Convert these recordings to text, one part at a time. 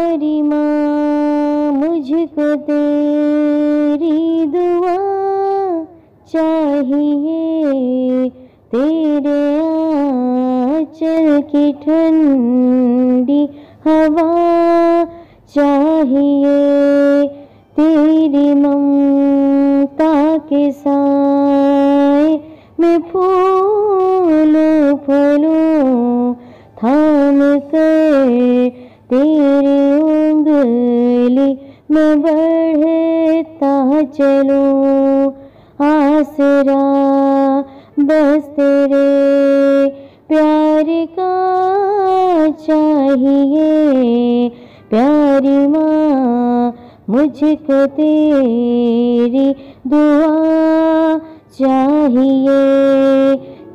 پیاری ماں مجھ کو تیری دعا چاہیے، تیرے آنچل کی ٹھنڈی ہوا چاہیے، تیری ممتا کے سائے میں پھولوں پھولوں تھام کر تیری انگلی میں بڑھتا چلوں، آسرا بس تیرے پیار کا چاہیے، پیاری ماں مجھ کو تیری دعا چاہیے،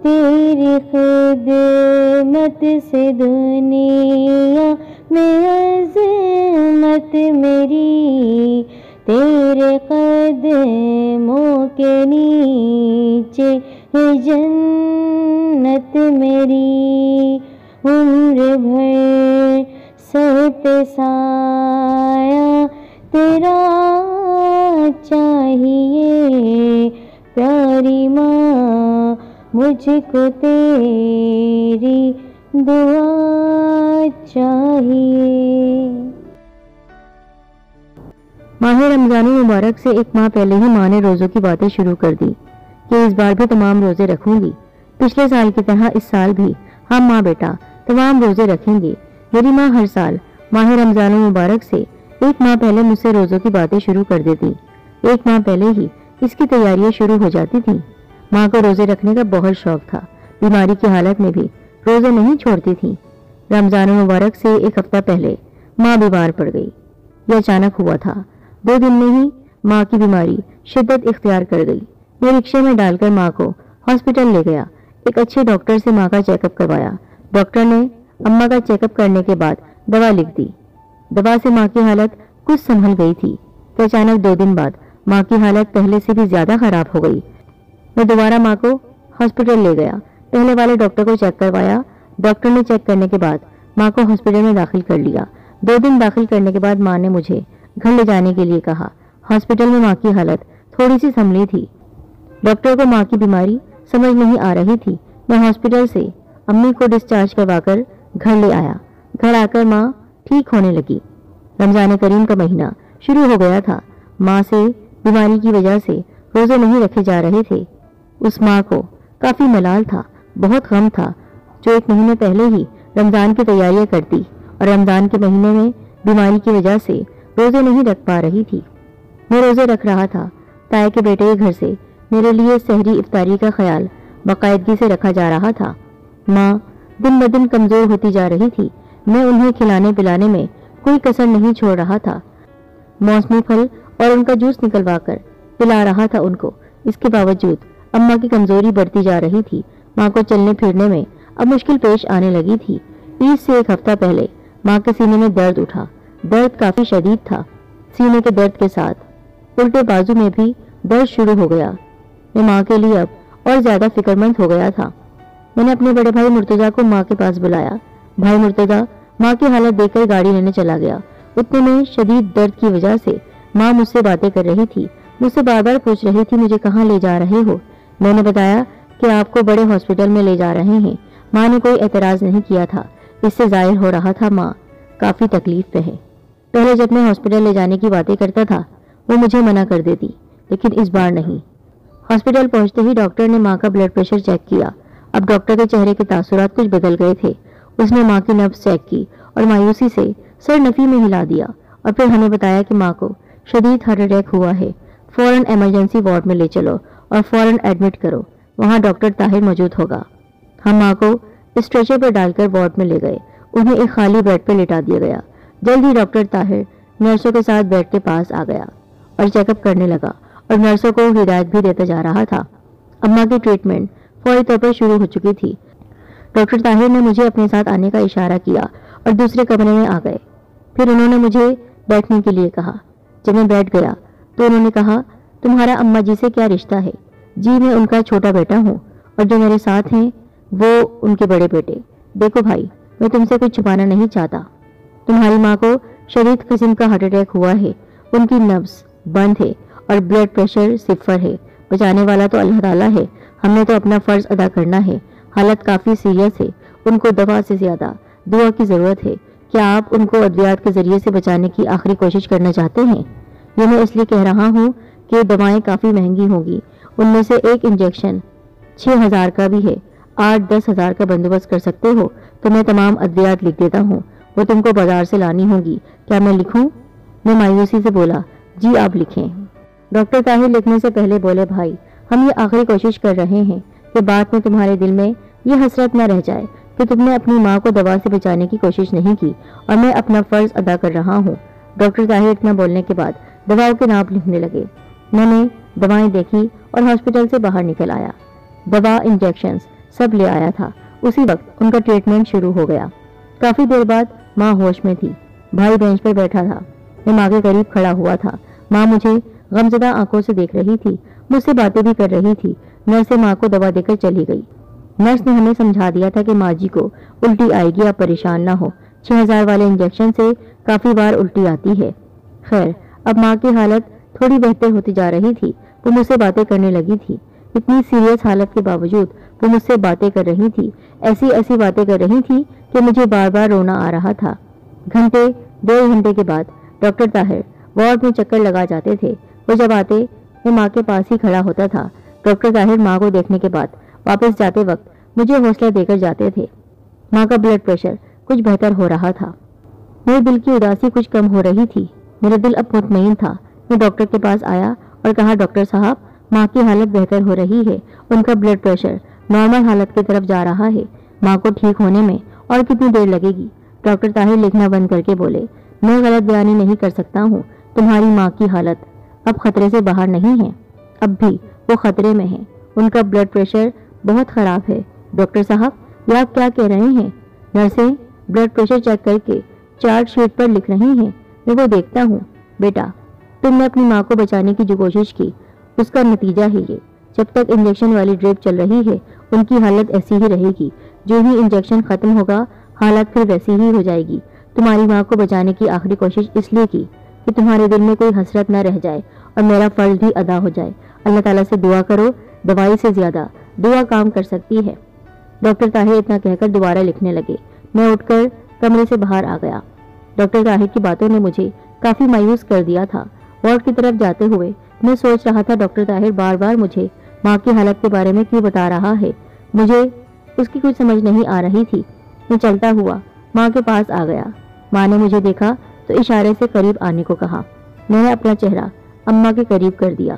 تیری خدمت سے دنیا میں عظمت میری، تیرے قدموں کے نیچے ہے جنت میری، عمر بھر سر پہ سایہ تیرا چاہیے، پیاری ماں مجھ کو تیری دعا چاہیے۔ ماہ رمضان مبارک سے ایک ماہ پہلے ہی ماں نے روزوں کی باتیں شروع کر دی کہ اس بار بھی تمام روزے رکھوں گی، پچھلے سال کی طرح اس سال بھی ہم ماں بیٹا تمام روزے رکھیں گے۔ میری ماں ہر سال ماہ رمضان مبارک سے ایک ماہ پہلے مجھ سے روزوں کی باتیں شروع کر دیتی، ایک ماہ پہلے ہی اس کی تیاریاں شروع ہو جاتی تھیں۔ ماں کو روزے رکھنے کا بہت شوق تھا، بیماری کی حالت میں بھی روزے نہیں چھوڑتی تھی۔ رمضان مبارک سے ایک ہفتہ پہلے ماں بیمار پڑ گئی، یہ اچانک ہوا تھا، 2 دن میں ہی ماں کی بیماری شدت اختیار کر گئی۔ میں رکشے میں ڈال کر ماں کو ہاسپٹل لے گیا، ایک اچھے ڈاکٹر سے ماں کا چیک اپ کروایا۔ ڈاکٹر نے اماں کا چیک اپ کرنے کے بعد دوا لکھ دی۔ دوا سے ماں کی حالت کچھ سنبھل گئی تھی کہ اچانک 2 دن بعد ماں کی حالت پہلے سے بھی زیادہ خراب ہو گئی۔ میں دوبارہ ماں کو ہاسپٹل لے گیا، پہلے والے ڈاکٹر کو چیک کروایا۔ ڈاکٹر نے چیک کرنے کے بعد ماں کو ہاسپٹل میں داخل کر لیا۔ 2 دن داخل کرنے کے بعد ماں نے مجھے گھر لے جانے کے لیے کہا۔ ہاسپٹل میں ماں کی حالت تھوڑی سی سنبھلی تھی، ڈاکٹر کو ماں کی بیماری سمجھ نہیں آ رہی تھی۔ میں ہاسپٹل سے امی کو ڈسچارج کروا کر گھر لے آیا۔ گھر آ کر ماں ٹھیک ہونے لگی۔ رمضان کریم کا مہینہ شروع ہو گیا تھا، ماں سے بیماری کی وجہ سے روزے نہیں رکھے جا رہے تھے۔ اس ماں کو کافی ملال تھا، بہت غم تھا، جو 1 مہینے پہلے ہی رمضان کی تیاریاں کرتی اور رمضان کے مہینے میں بیماری کی وجہ سے روزے نہیں رکھ پا رہی تھی۔ میں روزے رکھ رہا تھا، تایا کے بیٹے کے گھر سے میرے لیے سحری افطاری کا خیال باقاعدگی سے رکھا جا رہا تھا۔ ماں دن بدن کمزور ہوتی جا رہی تھی، میں انہیں کھلانے پلانے میں کوئی کسر نہیں چھوڑ رہا تھا، موسمی پھل اور ان کا جوس نکلوا کر پلا رہا تھا ان کو۔ اس کے باوجود اماں کی کمزوری بڑھتی جا رہی تھی، ماں کو چلنے پھرنے میں اب مشکل پیش آنے لگی تھی۔ عید سے 1 ہفتہ پہلے ماں کے سینے میں درد اٹھا، درد کافی شدید تھا، سینے کے درد کے ساتھ الٹے بازو میں بھی درد شروع ہو گیا۔ میں ماں کے لیے اب اور زیادہ فکر مند ہو گیا تھا۔ میں نے اپنے بڑے بھائی مرتضیٰ کو ماں کے پاس بلایا۔ بھائی مرتضیٰ ماں کی حالت دیکھ کر گاڑی لینے چلا گیا۔ اتنے میں شدید درد کی وجہ سے ماں مجھ سے باتیں کر رہی تھی، مجھ سے بار بار پوچھ رہی تھی مجھے کہاں لے جا رہے ہو۔ میں نے بتایا کہ آپ کو بڑے ہاسپٹل میں لے جا رہے ہیں۔ ماں نے کوئی اعتراض نہیں کیا تھا، اس سے ظاہر ہو رہا تھا ماں کافی تکلیف پہ ہے۔ پہلے جب میں ہاسپٹل لے جانے کی باتیں کرتا تھا وہ مجھے منع کر دیتی، لیکن اس بار نہیں۔ ہاسپٹل پہنچتے ہی ڈاکٹر نے ماں کا بلڈ پریشر چیک کیا۔ اب ڈاکٹر کے چہرے کے تاثرات کچھ بدل گئے تھے۔ اس نے ماں کی نبض چیک کی اور مایوسی سے سر نفی میں ہلا دیا، اور پھر ہمیں بتایا کہ ماں کو شدید ہارٹ اٹیک ہوا ہے، فوراً ایمرجنسی وارڈ میں لے چلو اور فوراً ایڈمٹ کرو، وہاں ڈاکٹر طاہر موجود ہوگا۔ ہم ماں کو اسٹریچر پر ڈال کر وارڈ میں لے گئے، انہیں ایک خالی بیڈ پر لٹا دیا گیا۔ جلد ہی ڈاکٹر طاہر نرسوں کے ساتھ بیڈ کے پاس آ گیا اور چیک اپ کرنے لگا اور نرسوں کو ہدایت بھی دیتا جا رہا تھا۔ اماں کی ٹریٹمنٹ فوری طور پر شروع ہو چکی تھی۔ ڈاکٹر طاہر نے مجھے اپنے ساتھ آنے کا اشارہ کیا اور دوسرے کمرے میں آ گئے۔ پھر انہوں نے مجھے بیٹھنے کے لیے کہا۔ جب میں بیٹھ گیا تو انہوں نے کہا، تمہارا اماں جی سے کیا رشتہ ہے؟ جی میں ان کا چھوٹا بیٹا ہوں اور جو میرے ساتھ ہیں وہ ان کے بڑے بیٹے۔ دیکھو بھائی، میں تم سے کچھ چھپانا نہیں چاہتا، تمہاری ماں کو شدید قسم کا ہارٹ اٹیک ہوا ہے، ان کی نبض بند ہے اور بلڈ پریشر 0 ہے۔ بچانے والا تو اللہ تعالیٰ ہے، ہم نے تو اپنا فرض ادا کرنا ہے۔ حالت کافی سیریس ہے، ان کو دوا سے زیادہ دعا کی ضرورت ہے۔ کیا آپ ان کو ادویات کے ذریعے سے بچانے کی آخری کوشش کرنا چاہتے ہیں؟ یہ میں اس لیے کہہ رہا ہوں کہ دوائیں کافی مہنگی ہوں گی، ان میں سے ایک انجیکشن 6000 کا بھی ہے۔ 8-10 ہزار کا بندوبست کر سکتے ہو تو میں تمام ادویات لکھ دیتا ہوں، وہ تم کو بازار سے لانی ہوں گی۔ کیا میں لکھوں؟ میں مایوسی سے بولا، جی آپ لکھیں۔ ڈاکٹر طاہر لکھنے سے پہلے بولے، بھائی ہم یہ آخری کوشش کر رہے ہیں کہ بعد میں تمہارے دل میں یہ حسرت نہ رہ جائے کہ تم نے اپنی ماں کو دوا سے بچانے کی کوشش نہیں کی، اور میں اپنا فرض ادا کر رہا ہوں۔ ڈاکٹر طاہر اتنا بولنے کے بعد دواؤں کے نام لکھنے لگے۔ میں نے دوائیں دیکھی اور ہاسپٹل سے باہر نکل آیا۔ دوا، انجیکشنز سب لے آیا تھا۔ اسی وقت ان کا ٹریٹمنٹ شروع ہو گیا۔ کافی دیر بعد ماں ہوش میں تھی، بھائی بینچ پر بیٹھا تھا، میں ماں کے قریب کھڑا ہوا تھا۔ ماں مجھے غمزدہ آنکھوں سے دیکھ رہی تھی، مجھ سے باتیں بھی کر رہی تھی۔ نرس سے ماں کو دوا دے کر چلی گئی۔ نرس نے ہمیں سمجھا دیا تھا کہ ماں جی کو الٹی آئے گی، آپ پریشان نہ ہو، 6000 والے انجیکشن سے کافی بار الٹی آتی ہے۔ خیر، اب ماں کی حالت تھوڑی بہتر ہوتی جا رہی تھی، وہ مجھ سے باتیں کرنے لگی تھی۔ اتنی سیریس حالت کے باوجود وہ مجھ سے باتیں کر رہی تھی، ایسی باتیں کر رہی تھی کہ مجھے بار بار رونا آ رہا تھا۔ گھنٹے 2 گھنٹے کے بعد ڈاکٹر طاہر وارڈ میں چکر لگا جاتے تھے۔ وہ جب آتے میں ماں کے پاس ہی کھڑا ہوتا تھا۔ ڈاکٹر طاہر ماں کو دیکھنے کے بعد واپس جاتے وقت مجھے حوصلہ دے کر جاتے تھے۔ ماں کا بلڈ پریشر کچھ بہتر ہو رہا تھا، میرے دل کی اداسی کچھ کم ہو رہی تھی، میرا دل اب مطمئن تھا۔ میں ڈاکٹر کے پاس آیا اور کہا، ڈاکٹر صاحب ماں کی حالت بہتر ہو رہی ہے، ان کا بلڈ پریشر نارمل حالت کی طرف جا رہا ہے، ماں کو ٹھیک ہونے میں اور کتنی دیر لگے گی؟ ڈاکٹر طاہر لکھنا بند کر کے بولے، میں غلط بیانی نہیں کر سکتا ہوں، تمہاری ماں کی حالت اب خطرے سے باہر نہیں ہے، اب بھی وہ خطرے میں ہے، ان کا بلڈ پریشر بہت خراب ہے۔ ڈاکٹر صاحب یہ آپ کیا کہہ رہے ہیں؟ نرسیں بلڈ پریشر چیک کر کے چارٹ شیٹ پر لکھ رہی ہیں، میں وہ دیکھتا ہوں۔ بیٹا تم نے اپنی ماں کو بچانے کی جو کوشش کی اس کا نتیجہ ہے یہ، جب تک انجیکشن والی ڈرپ چل رہی ہے ان کی حالت ایسی ہی رہے گی، جو ہی انجیکشن ختم ہوگا حالت پھر ویسی ہی ہو جائے گی۔ تمہاری ماں کو بچانے کی آخری کوشش اس لیے کی کہ تمہارے دل میں کوئی حسرت نہ رہ جائے اور میرا فرض بھی ادا ہو جائے۔ اللہ تعالیٰ سے دعا کرو، دوائی سے زیادہ دعا کام کر سکتی ہے۔ ڈاکٹر طاہر اتنا کہہ کر دوبارہ لکھنے لگے۔ میں اٹھ کر کمرے سے باہر آ گیا۔ ڈاکٹر طاہر کی باتوں نے مجھے کافی مایوس کر دیا تھا۔ وارڈ کی طرف جاتے ہوئے میں سوچ رہا تھا، ڈاکٹر طاہر بار بار مجھے ماں کی حالت کے بارے میں کیوں بتا رہا ہے؟ مجھے اس کی کچھ سمجھ نہیں آ رہی تھی۔ میں چلتا ہوا ماں کے پاس آ گیا۔ ماں نے مجھے دیکھا تو اشارے سے قریب آنے کو کہا۔ میں نے اپنا چہرہ اماں کے قریب کر دیا۔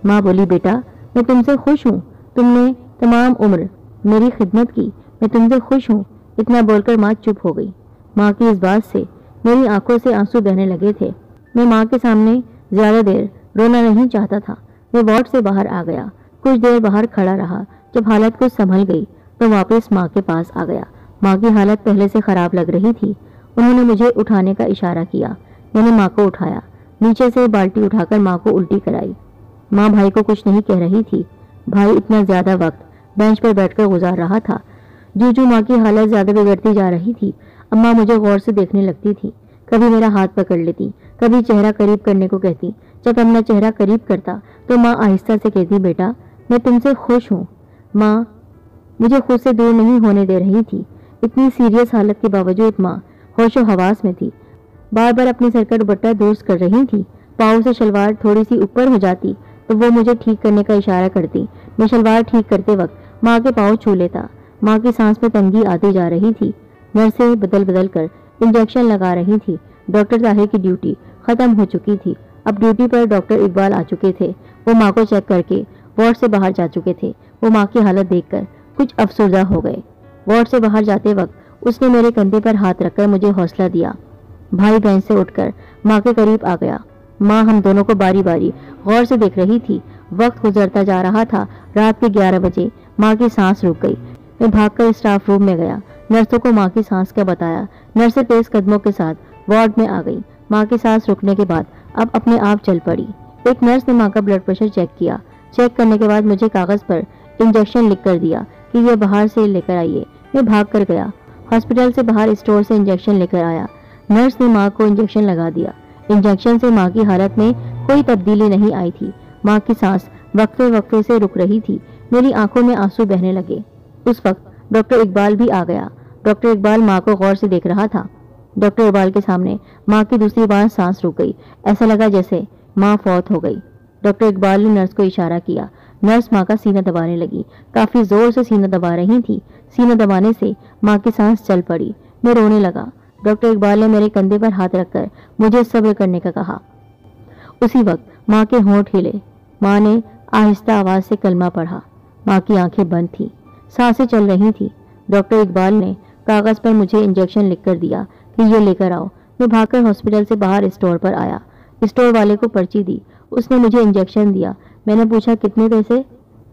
ماں بولی، بیٹا میں تم سے خوش ہوں، تم نے تمام عمر میری خدمت کی، میں تم سے خوش ہوں۔ اتنا بول کر ماں چپ ہو گئی۔ ماں کی اس بات سے میری آنکھوں سے آنسو بہنے لگے تھے۔ میں ماں کے سامنے زیادہ دیر رونا نہیں چاہتا تھا۔ میں وارڈ سے باہر آ گیا، کچھ دیر باہر کھڑا رہا۔ جب حالت کچھ سنبھل گئی تو واپس ماں کے پاس آ گیا۔ ماں کی حالت پہلے سے خراب لگ رہی تھی۔ انہوں نے مجھے اٹھانے کا اشارہ کیا، میں نے ماں کو اٹھایا، نیچے سے بالٹی اٹھا کر ماں کو الٹی کرائی۔ ماں بھائی کو کچھ نہیں کہہ رہی تھی۔ بھائی اتنا زیادہ وقت بینچ پر بیٹھ کر گزار رہا تھا۔ جو ماں کی حالت زیادہ بگڑتی جا رہی تھی، اماں مجھے غور سے دیکھنے لگتی تھی، کبھی میرا ہاتھ پکڑ لیتی، کبھی چہرہ قریب کرنے کو کہتی۔ جب اپنا چہرہ قریب کرتا تو ماں آہستہ سے کہتی، بیٹا میں تم سے خوش ہوں۔ ماں مجھے خود سے دور نہیں ہونے دے رہی تھی۔ اتنی سیریس حالت کے باوجود ماں ہوش و حواس میں تھی، بار بار اپنے سر کا دوپٹہ درست کر رہی تھی۔ پاؤں سے شلوار تھوڑی سی اوپر ہو جاتی تو وہ مجھے ٹھیک کرنے کا اشارہ کرتی۔ میں شلوار ٹھیک کرتے وقت ماں کے پاؤں چھو لیتا۔ ماں کی سانس میں تنگی آتی جا رہی تھی۔ نرسیں بدل بدل کر انجیکشن لگا رہی تھی۔ ڈاکٹر طاہر کی ڈیوٹی ختم ہو چکی تھی، اب ڈیوٹی پر ڈاکٹر اقبال آ چکے تھے۔ وہ ماں کو چیک کر کے وارڈ سے باہر جا چکے تھے۔ وہ ماں کی حالت دیکھ کر کچھ افسردہ ہو گئے۔ وارڈ سے باہر جاتے وقت اس نے میرے کندھے پر ہاتھ رکھ کر مجھے حوصلہ دیا۔ بھائی بینچ سے اٹھ کر ماں کے قریب آ گیا۔ ماں ہم دونوں کو باری باری غور سے دیکھ رہی تھی۔ وقت گزرتا جا رہا تھا۔ رات کے 11 بجے ماں کی سانس رک گئی۔ میں بھاگ کر اسٹاف روم میں گیا، نرسوں کو ماں کی سانس کا بتایا۔ نرسیں تیز قدموں کے ساتھ وارڈ میں آ گئی۔ ماں کی سانس رکنے کے بعد اب اپنے آپ چل پڑی۔ ایک نرس نے ماں کا بلڈ پریشر چیک کیا۔ چیک کرنے کے بعد مجھے کاغذ پر انجیکشن لکھ کر دیا کہ یہ باہر سے لے کر آئیے۔ میں بھاگ کر گیا، ہاسپٹل سے باہر اسٹور سے انجیکشن لے کر آیا۔ نرس نے ماں کو انجیکشن لگا دیا۔ انجیکشن سے ماں کی حالت میں کوئی تبدیلی نہیں آئی تھی۔ ماں کی سانس وقفے وقفے سے رک رہی تھی۔ میری آنکھوں میں آنسو بہنے لگے۔ اس وقت ڈاکٹر اقبال بھی آ گیا۔ ڈاکٹر اقبال ماں کو غور سے دیکھ رہا تھا۔ ڈاکٹر اقبال کے سامنے ماں کی دوسری بار سانس رک گئی۔ ایسا لگا جیسے ماں فوت ہو گئی۔ ڈاکٹر اقبال نے نرس کو اشارہ کیا۔ نرس ماں کا سینہ دبانے لگی۔ کافی زور سے سینہ دبا رہی تھی۔ سینہ دبانے سے ماں کی سانس چل پڑی۔ میں رونے لگا۔ ڈاکٹر اقبال نے میرے کندھے پر ہاتھ رکھ کر مجھے صبر کرنے کا کہا۔ اسی وقت ماں کے ہونٹ ہلے۔ ماں نے آہستہ آواز سے کلمہ پڑھا۔ ماں کی آنکھیں بند تھیں، سانسیں چل رہی تھیں۔ ڈاکٹر اقبال نے کاغذ پر مجھے انجیکشن لکھ کر دیا کہ یہ لے کر آؤ۔ میں بھاگ کر ہاسپٹل سے باہر اسٹور پر آیا۔ اسٹور والے کو پرچی دی۔ اس نے مجھے انجیکشن دیا۔ میں نے پوچھا کتنے پیسے؟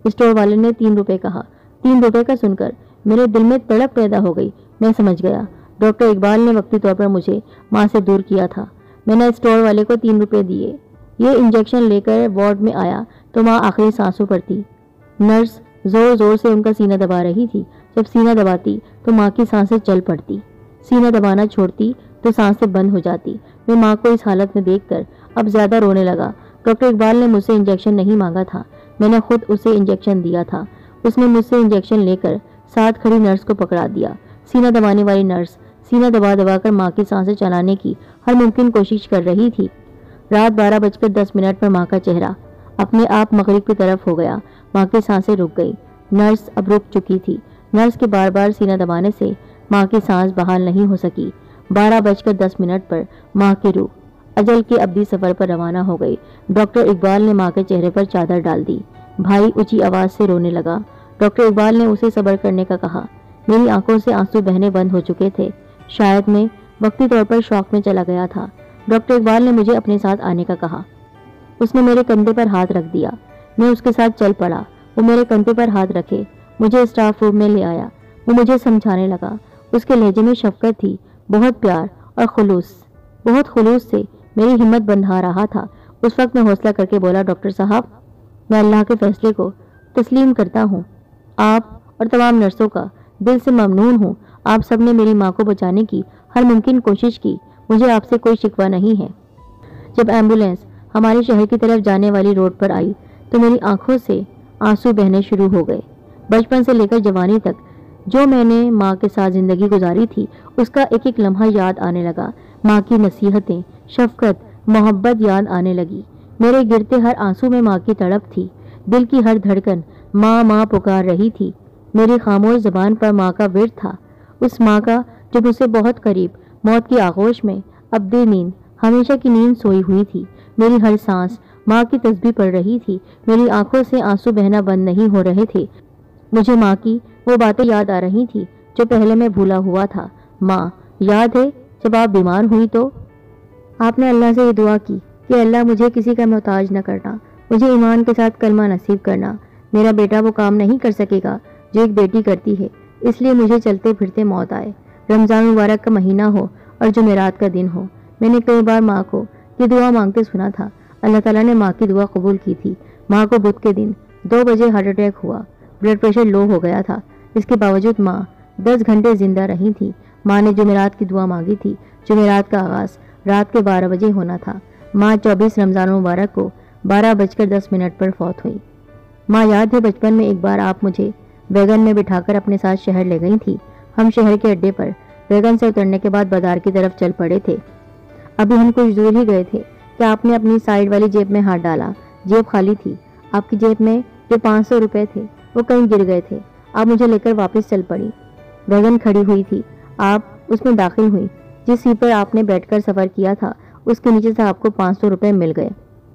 اسٹور والے نے 3 روپے کہا۔ 3 روپے کا سن کر میرے دل میں تڑپ پیدا ہو گئی۔ میں سمجھ گیا ڈاکٹر اقبال نے وقتی طور پر مجھے ماں سے دور کیا تھا۔ میں نے اسٹور والے کو 3 روپے دیے۔ یہ انجیکشن لے کر وارڈ میں آیا تو ماں آخری سانسوں پر تھی۔ نرس زور زور سے ان کا سینہ دبا رہی تھی۔ جب سینہ دباتی تو ماں کی سانسیں چل پڑتی، سینہ دبانا چھوڑتی تو سانسیں بند ہو جاتی۔ میں ماں کو اس حالت میں دیکھ کر اب زیادہ رونے لگا۔ ڈاکٹر اقبال نے مجھ سے انجیکشن نہیں مانگا تھا، میں نے خود اسے انجیکشن دیا تھا۔ اس نے مجھ سے انجیکشن لے کر ساتھ کھڑی نرس کو پکڑا دیا۔ سینہ دبانے والی نرس سینہ دبا دبا کر ماں کی سانسیں چلانے کی ہر ممکن کوشش کر رہی تھی۔ رات 12:10 پر ماں کا چہرہ اپنے آپ مغرب کی طرف ہو گیا۔ ماں کی سانسیں رک گئی۔ نرس اب رک چکی تھی۔ نرس کے بار بار سینہ دبانے سے ماں کی سانس بحال نہیں ہو سکی۔ 12:10 پر ماں کی روح اجل کے ابدی سفر پر روانہ ہو گئی۔ ڈاکٹر اقبال نے ماں کے چہرے پر چادر ڈال دی۔ بھائی اونچی آواز سے رونے لگا۔ ڈاکٹر اقبال نے اسے صبر کرنے کا کہا۔ میری آنکھوں سے آنسو بہنے بند ہو چکے تھے۔ شاید میں وقتی طور پر شوق میں چلا گیا تھا۔ ڈاکٹر اقبال نے مجھے اپنے ساتھ آنے کا کہا۔ اس نے میرے کندھے پر ہاتھ رکھ دیا۔ میں اس کے ساتھ چل پڑا۔ وہ میرے کندھے پر ہاتھ رکھے مجھے اسٹاف روم میں لے آیا۔ وہ مجھے سمجھانے لگا۔ اس کے لہجے میں شفقت تھی، بہت پیار اور بہت خلوص سے میری ہمت بندھا رہا تھا۔ اس وقت میں حوصلہ کر کے بولا، ڈاکٹر صاحب، میں اللہ کے فیصلے کو تسلیم کرتا ہوں۔ آپ اور تمام نرسوں کا دل سے ممنون ہوں۔ آپ سب نے میری ماں کو بچانے کی ہر ممکن کوشش کی۔ مجھے آپ سے کوئی شکوہ نہیں ہے۔ جب ایمبولینس ہمارے شہر کی طرف جانے والی روڈ پر آئی تو میری آنکھوں سے آنسو بہنے شروع ہو گئے۔ بچپن سے لے کر جوانی تک جو میں نے ماں کے ساتھ زندگی گزاری تھی، اس کا ایک ایک لمحہ یاد آنے لگا۔ ماں کی نصیحتیں، شفقت، محبت یاد آنے لگی۔ میرے گرتے ہر آنسو میں ماں کی تڑپ تھی۔ دل کی ہر دھڑکن ماں ماں پکار رہی تھی۔ میری خاموش زبان پر ماں کا ورد تھا، اس ماں کا جو مجھ سے بہت قریب موت کی آغوش میں ابدی نیند، ہمیشہ کی نیند سوئی ہوئی تھی۔ میری ہر سانس ماں کی تسبیح پڑھ رہی تھی۔ میری آنکھوں سے آنسو بہنا بند نہیں ہو رہے تھے۔ مجھے ماں کی وہ باتیں یاد آ رہی تھی جو پہلے میں بھولا ہوا تھا۔ ماں، یاد ہے جب آپ بیمار ہوئی تو آپ نے اللہ سے یہ دعا کی کہ اللہ مجھے کسی کا محتاج نہ کرنا، مجھے ایمان کے ساتھ کلمہ نصیب کرنا۔ میرا بیٹا وہ کام نہیں کر سکے گا جو ایک بیٹی کرتی ہے، اس لیے مجھے چلتے پھرتے موت آئے۔ رمضان مبارک کا مہینہ ہو اور جمعرات کا دن ہو۔ میں نے کئی بار ماں کو یہ دعا مانگتے سنا تھا۔ اللہ تعالیٰ نے ماں کی دعا قبول کی تھی۔ ماں کو بدھ کے دن 2 بجے ہارٹ اٹیک ہوا، بلڈ پریشر لو ہو گیا تھا۔ اس کے باوجود ماں 10 گھنٹے زندہ رہی تھی۔ ماں نے جمعرات کی دعا مانگی تھی۔ جمعرات کا آغاز رات کے 12 بجے ہونا تھا۔ ماں 24 رمضان مبارک کو 12:10 پر فوت ہوئی۔ ماں، یاد ہے بچپن میں ایک بار آپ مجھے ویگن میں بٹھا کر اپنے ساتھ شہر لے گئی تھی۔ ہم شہر کے اڈے پر ویگن سے اترنے کے بعد بازار کی طرف چل پڑے تھے۔ ابھی ہم کچھ دور ہی گئے تھے کہ آپ نے اپنی سائیڈ والی جیب میں ہاتھ ڈالا۔ جیب خالی تھی۔ آپ کی جیب میں جو 500 روپے تھے وہ کہیں گر گئے تھے۔ آپ مجھے لے کر واپس چل پڑی۔ ویگن کھڑی ہوئی تھی، آپ اس میں داخل ہوئی۔ جس سیٹ پر آپ نے بیٹھ کر سفر کیا تھا اس کے نیچے سے آپ کو 500 روپے مل گئے۔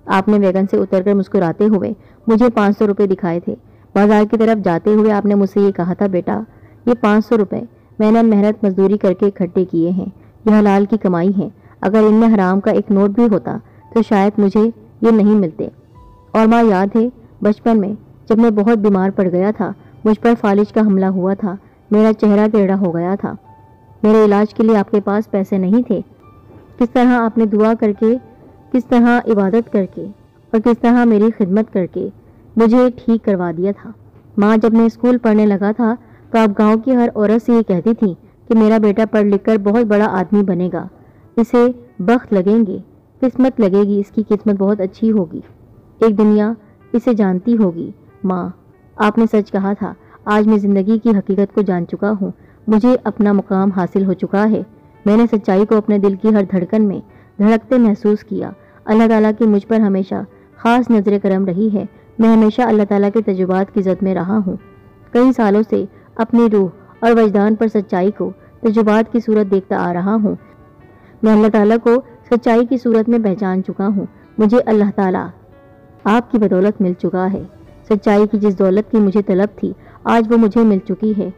آپ نے ویگن سے اتر کر مسکراتے ہوئے مجھے 500 روپے دکھائے تھے۔ بازار کی طرف جاتے ہوئے آپ نے مجھ سے یہ کہا تھا، بیٹا یہ 500 روپے میں نے محنت مزدوری کر کے اکٹھے کیے ہیں، یہ حلال کی کمائی ہے۔ اگر ان میں حرام کا ایک نوٹ بھی ہوتا تو شاید مجھے یہ نہیں ملتے۔ اور ماں، یاد ہے بچپن میں جب میں بہت بیمار پڑ گیا تھا، مجھ پر فالج کا حملہ ہوا تھا، میرا چہرہ ٹیڑھا ہو گیا تھا، میرے علاج کے لیے آپ کے پاس پیسے نہیں تھے۔ کس طرح آپ نے دعا کر کے، کس طرح عبادت کر کے اور کس طرح میری خدمت کر کے مجھے ٹھیک کروا دیا تھا۔ ماں، جب میں اسکول پڑھنے لگا تھا تو آپ گاؤں کی ہر عورت سے یہ کہتی تھی کہ میرا بیٹا پڑھ لکھ کر بہت بڑا آدمی بنے گا۔ اسے بخت لگیں گے، قسمت لگے گی، اس کی قسمت بہت اچھی ہوگی، ایک دنیا اسے جانتی ہوگی۔ ماں، آپ نے سچ کہا تھا، آج میں زندگی کی حقیقت کو جان چکا ہوں، مجھے اپنا مقام حاصل ہو چکا ہے۔ میں نے سچائی کو اپنے دل کی ہر دھڑکن میں دھڑکتے محسوس کیا۔ اللہ تعالیٰ کی مجھ پر ہمیشہ خاص نظر کرم رہی ہے۔ میں ہمیشہ اللہ تعالیٰ کے تجربات کی زد میں رہا ہوں۔ کئی سالوں سے اپنی روح اور وجدان پر سچائی کو تجربات کی صورت دیکھتا آ رہا ہوں۔ میں اللہ تعالیٰ کو سچائی کی صورت میں پہچان چکا ہوں۔ مجھے اللہ تعالیٰ آپ کی بدولت مل چکا ہے۔ سچائی کی جس دولت کی مجھے طلب تھی، آج وہ مجھے مل چکی ہے۔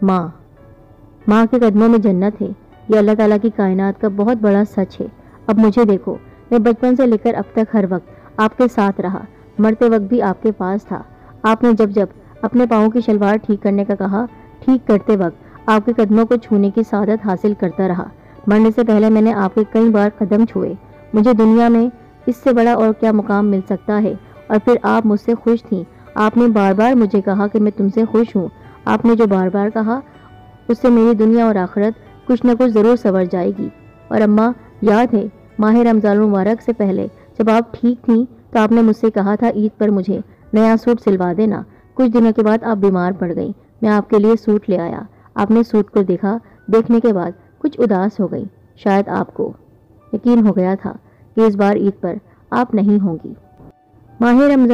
ماں کے قدموں میں جنت ہے، یہ اللہ تعالیٰ کی کائنات کا بہت بڑا سچ ہے۔ اب مجھے دیکھو، میں بچپن سے لے کر اب تک ہر وقت آپ کے ساتھ رہا، مرتے وقت بھی آپ کے پاس تھا۔ آپ نے جب اپنے پاؤں کی شلوار ٹھیک کرنے کا کہا، ٹھیک کرتے وقت آپ کے قدموں کو چھونے کی سعادت حاصل کرتا رہا۔ مرنے سے پہلے میں نے آپ کے کئی بار قدم چھوئے۔ مجھے دنیا میں اس سے بڑا اور کیا مقام مل سکتا ہے؟ اور پھر آپ مجھ سے خوش تھیں۔ آپ نے بار بار مجھے کہا کہ میں تم سے خوش ہوں۔ آپ نے جو بار بار کہا، اس سے میری دنیا اور آخرت کچھ نہ کچھ ضرور سنور جائے گی۔ اور اماں، یاد ہے ماہ رمضان المبارک سے پہلے جب آپ ٹھیک تھیں تو آپ نے مجھ سے کہا تھا عید پر مجھے نیا سوٹ سلوا دینا۔ کچھ دنوں کے بعد آپ بیمار پڑ گئی، میں آپ کے لیے سوٹ لے آیا۔ آپ نے سوٹ کو دیکھا، دیکھنے کے بعد کچھ اداس ہو گئی۔ شاید آپ کو یقین ہو گیا تھا کہ اس بار عید پر آپ نہیں ہوں گی۔ ماہ رمضان